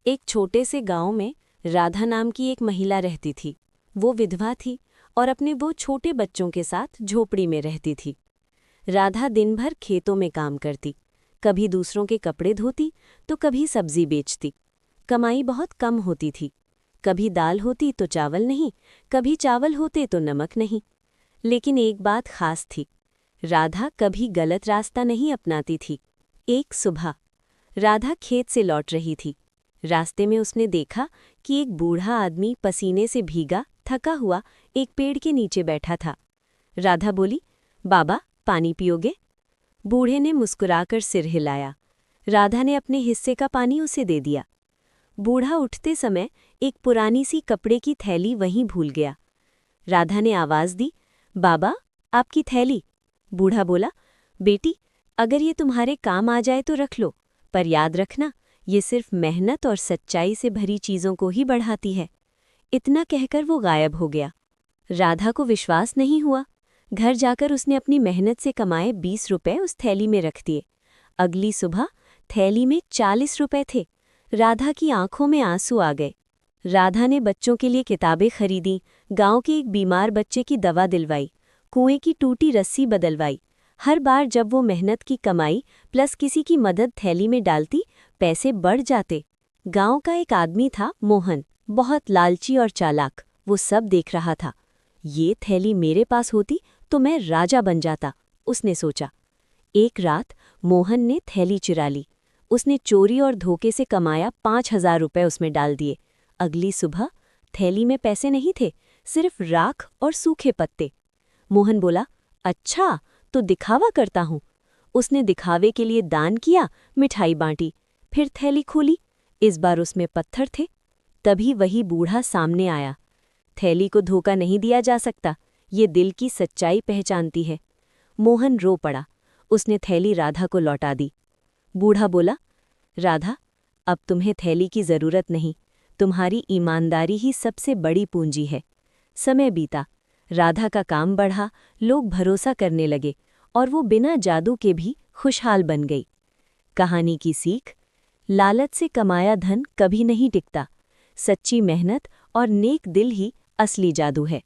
एक छोटे से गांव में राधा नाम की एक महिला रहती थी। वो विधवा थी और अपने वो छोटे बच्चों के साथ झोपड़ी में रहती थी। राधा दिन भर खेतों में काम करती, कभी दूसरों के कपड़े धोती तो कभी सब्जी बेचती। कमाई बहुत कम होती थी, कभी दाल होती तो चावल नहीं, कभी चावल होते तो नमक नहीं। लेकिन एक बात खास थी, राधा कभी गलत रास्ता नहीं अपनाती थी। एक सुबह राधा खेत से लौट रही थी। रास्ते में उसने देखा कि एक बूढ़ा आदमी पसीने से भीगा थका हुआ एक पेड़ के नीचे बैठा था। राधा बोली, बाबा पानी पियोगे? बूढ़े ने मुस्कुराकर सिर हिलाया। राधा ने अपने हिस्से का पानी उसे दे दिया। बूढ़ा उठते समय एक पुरानी सी कपड़े की थैली वहीं भूल गया। राधा ने आवाज दी, बाबा आपकी थैली। बूढ़ा बोला, बेटी अगर ये तुम्हारे काम आ जाए तो रख लो, पर याद रखना ये सिर्फ मेहनत और सच्चाई से भरी चीज़ों को ही बढ़ाती है। इतना कहकर वो गायब हो गया। राधा को विश्वास नहीं हुआ। घर जाकर उसने अपनी मेहनत से कमाए 20 रुपए उस थैली में रख दिए। अगली सुबह थैली में 40 रुपए थे। राधा की आंखों में आंसू आ गए। राधा ने बच्चों के लिए किताबें खरीदी, गांव के एक बीमार बच्चे की दवा दिलवाई, कुएं की टूटी रस्सी बदलवाई। हर बार जब वो मेहनत की कमाई प्लस किसी की मदद थैली में डालती, पैसे बढ़ जाते। गांव का एक आदमी था मोहन, बहुत लालची और चालाक। वो सब देख रहा था। ये थैली मेरे पास होती तो मैं राजा बन जाता, उसने सोचा। एक रात मोहन ने थैली चुरा ली। उसने चोरी और धोखे से कमाया 5,000 रुपए उसमें डाल दिए। अगली सुबह थैली में पैसे नहीं थे, सिर्फ राख और सूखे पत्ते। मोहन बोला, अच्छा तो दिखावा करता हूँ। उसने दिखावे के लिए दान किया, मिठाई बांटी, फिर थैली खोली। इस बार उसमें पत्थर थे। तभी वही बूढ़ा सामने आया। थैली को धोखा नहीं दिया जा सकता, ये दिल की सच्चाई पहचानती है। मोहन रो पड़ा। उसने थैली राधा को लौटा दी। बूढ़ा बोला, राधा अब तुम्हें थैली की जरूरत नहीं, तुम्हारी ईमानदारी ही सबसे बड़ी पूंजी है। समय बीता, राधा का काम बढ़ा, लोग भरोसा करने लगे और वो बिना जादू के भी खुशहाल बन गई। कहानी की सीख, लालच से कमाया धन कभी नहीं टिकता। सच्ची मेहनत और नेक दिल ही असली जादू है।